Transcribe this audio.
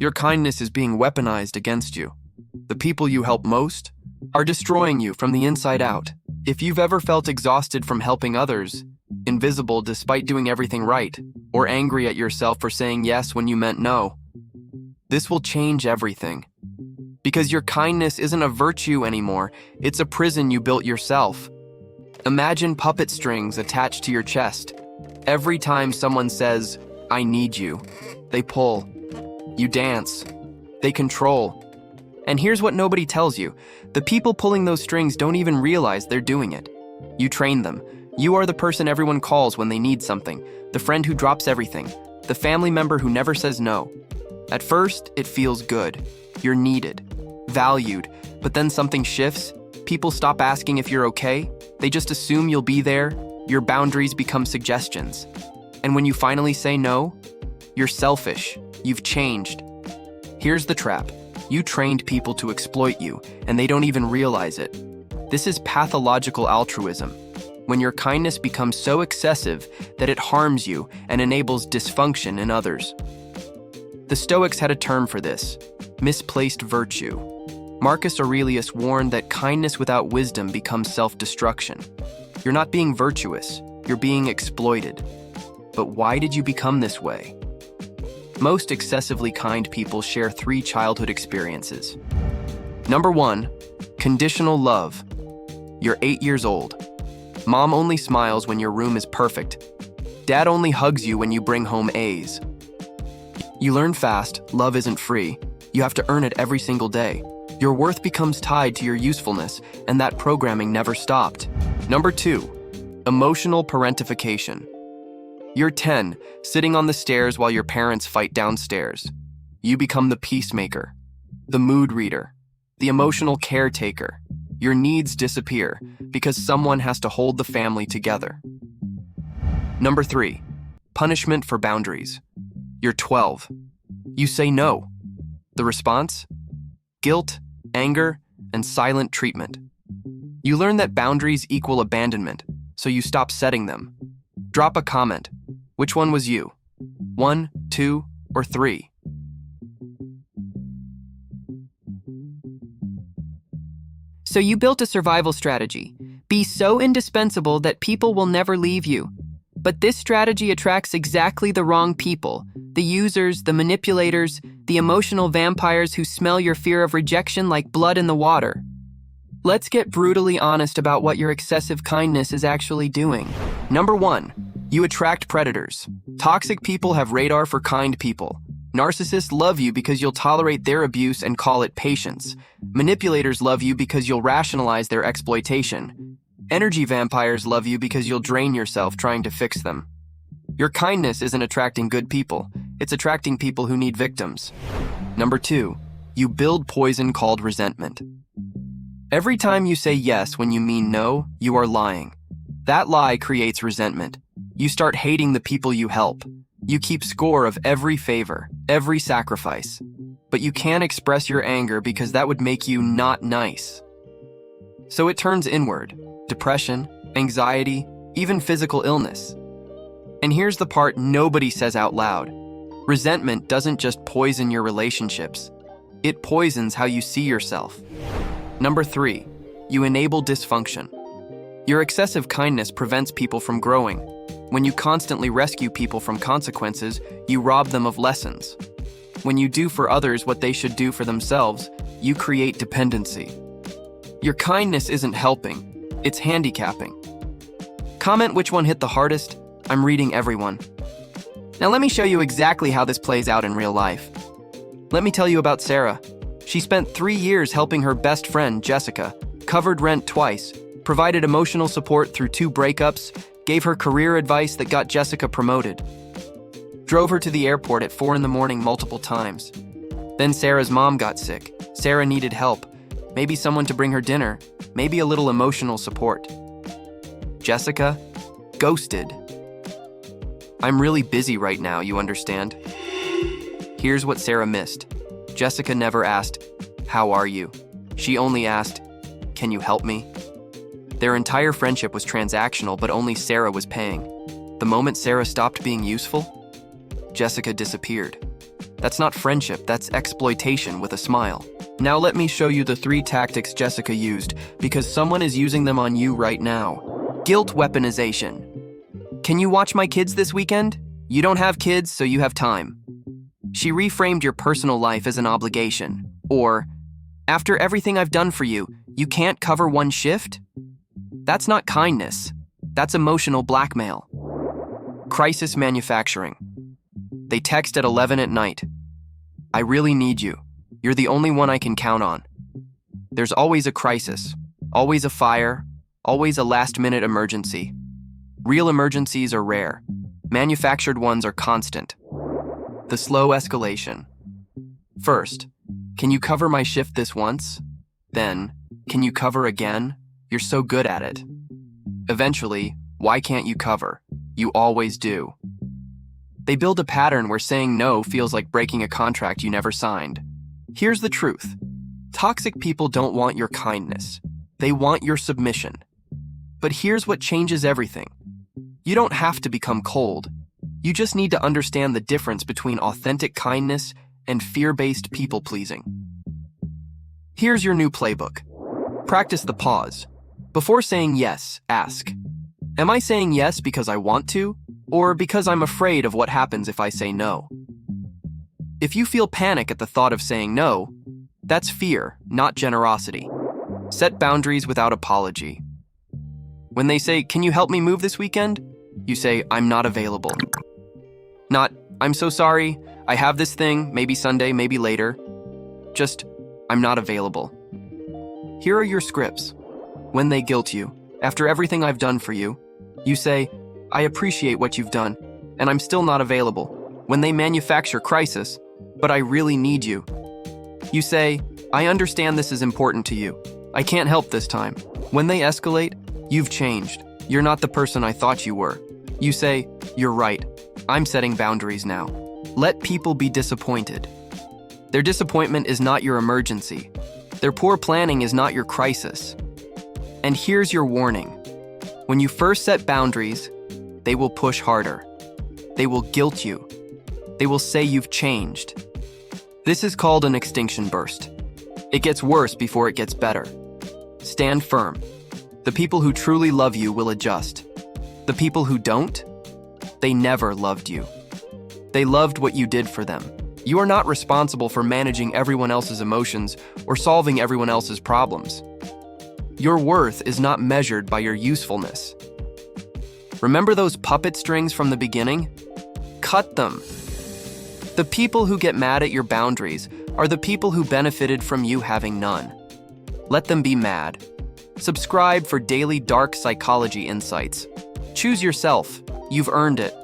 Your kindness is being weaponized against you. The people you help most are destroying you from the inside out. If you've ever felt exhausted from helping others, invisible despite doing everything right, or angry at yourself for saying yes when you meant no, this will change everything. Because your kindness isn't a virtue anymore, it's a prison you built yourself. Imagine puppet strings attached to your chest. Every time someone says, "I need you," they pull. You dance. They control. And here's what nobody tells you. The people pulling those strings don't even realize they're doing it. You train them. You are the person everyone calls when they need something, the friend who drops everything, the family member who never says no. At first, it feels good. You're needed, valued, but then something shifts. People stop asking if you're okay. They just assume you'll be there. Your boundaries become suggestions. And when you finally say no, you're selfish. You've changed. Here's the trap. You trained people to exploit you, and they don't even realize it. This is pathological altruism, when your kindness becomes so excessive that it harms you and enables dysfunction in others. The Stoics had a term for this: misplaced virtue. Marcus Aurelius warned that kindness without wisdom becomes self-destruction. You're not being virtuous, you're being exploited. But why did you become this way? Most excessively kind people share 3 childhood experiences. Number 1, conditional love. You're 8 years old. Mom only smiles when your room is perfect. Dad only hugs you when you bring home A's. You learn fast, love isn't free. You have to earn it every single day. Your worth becomes tied to your usefulness, and that programming never stopped. Number 2, emotional parentification. You're 10, sitting on the stairs while your parents fight downstairs. You become the peacemaker, the mood reader, the emotional caretaker. Your needs disappear because someone has to hold the family together. Number 3, punishment for boundaries. You're 12. You say no. The response? Guilt, anger, and silent treatment. You learn that boundaries equal abandonment, so you stop setting them. Drop a comment. Which one was you? 1, 2, or 3? So you built a survival strategy. Be so indispensable that people will never leave you. But this strategy attracts exactly the wrong people. The users, the manipulators, the emotional vampires who smell your fear of rejection like blood in the water. Let's get brutally honest about what your excessive kindness is actually doing. Number 1, you attract predators. Toxic people have radar for kind people. Narcissists love you because you'll tolerate their abuse and call it patience. Manipulators love you because you'll rationalize their exploitation. Energy vampires love you because you'll drain yourself trying to fix them. Your kindness isn't attracting good people, it's attracting people who need victims. Number 2, you build poison called resentment. Every time you say yes when you mean no, you are lying. That lie creates resentment. You start hating the people you help. You keep score of every favor, every sacrifice. But you can't express your anger because that would make you not nice. So it turns inward. Depression, anxiety, even physical illness. And here's the part nobody says out loud. Resentment doesn't just poison your relationships. It poisons how you see yourself. Number 3, you enable dysfunction. Your excessive kindness prevents people from growing. When you constantly rescue people from consequences, you rob them of lessons. When you do for others what they should do for themselves, you create dependency. Your kindness isn't helping, it's handicapping. Comment which one hit the hardest. I'm reading everyone. Now let me show you exactly how this plays out in real life. Let me tell you about Sarah. She spent 3 years helping her best friend, Jessica, covered rent twice, provided emotional support through 2 breakups, gave her career advice that got Jessica promoted, drove her to the airport at 4 in the morning multiple times. Then Sarah's mom got sick. Sarah needed help, maybe someone to bring her dinner, maybe a little emotional support. Jessica ghosted. I'm really busy right now, you understand? Here's what Sarah missed. Jessica never asked, "How are you?" She only asked, "Can you help me?" Their entire friendship was transactional, but only Sarah was paying. The moment Sarah stopped being useful, Jessica disappeared. That's not friendship, that's exploitation with a smile. Now let me show you the 3 tactics Jessica used, because someone is using them on you right now. Guilt weaponization. Can you watch my kids this weekend? You don't have kids, so you have time. She reframed your personal life as an obligation. Or, after everything I've done for you, you can't cover one shift? That's not kindness. That's emotional blackmail. Crisis manufacturing. They text at 11 at night. I really need you. You're the only one I can count on. There's always a crisis, always a fire, always a last-minute emergency. Real emergencies are rare. Manufactured ones are constant. The slow escalation. First, can you cover my shift this once? Then, can you cover again? You're so good at it. Eventually, why can't you cover? You always do. They build a pattern where saying no feels like breaking a contract you never signed. Here's the truth. Toxic people don't want your kindness. They want your submission. But here's what changes everything. You don't have to become cold. You just need to understand the difference between authentic kindness and fear-based people-pleasing. Here's your new playbook. Practice the pause. Before saying yes, ask, am I saying yes because I want to, or because I'm afraid of what happens if I say no? If you feel panic at the thought of saying no, that's fear, not generosity. Set boundaries without apology. When they say, can you help me move this weekend? You say, I'm not available. Not, I'm so sorry, I have this thing, maybe Sunday, maybe later. Just, I'm not available. Here are your scripts. When they guilt you, after everything I've done for you, you say, I appreciate what you've done, and I'm still not available. When they manufacture crisis, but I really need you, you say, I understand this is important to you. I can't help this time. When they escalate, you've changed. You're not the person I thought you were. You say, you're right. I'm setting boundaries now. Let people be disappointed. Their disappointment is not your emergency. Their poor planning is not your crisis. And here's your warning. When you first set boundaries, they will push harder. They will guilt you. They will say you've changed. This is called an extinction burst. It gets worse before it gets better. Stand firm. The people who truly love you will adjust. The people who don't, they never loved you. They loved what you did for them. You are not responsible for managing everyone else's emotions or solving everyone else's problems. Your worth is not measured by your usefulness. Remember those puppet strings from the beginning? Cut them. The people who get mad at your boundaries are the people who benefited from you having none. Let them be mad. Subscribe for daily dark psychology insights. Choose yourself. You've earned it.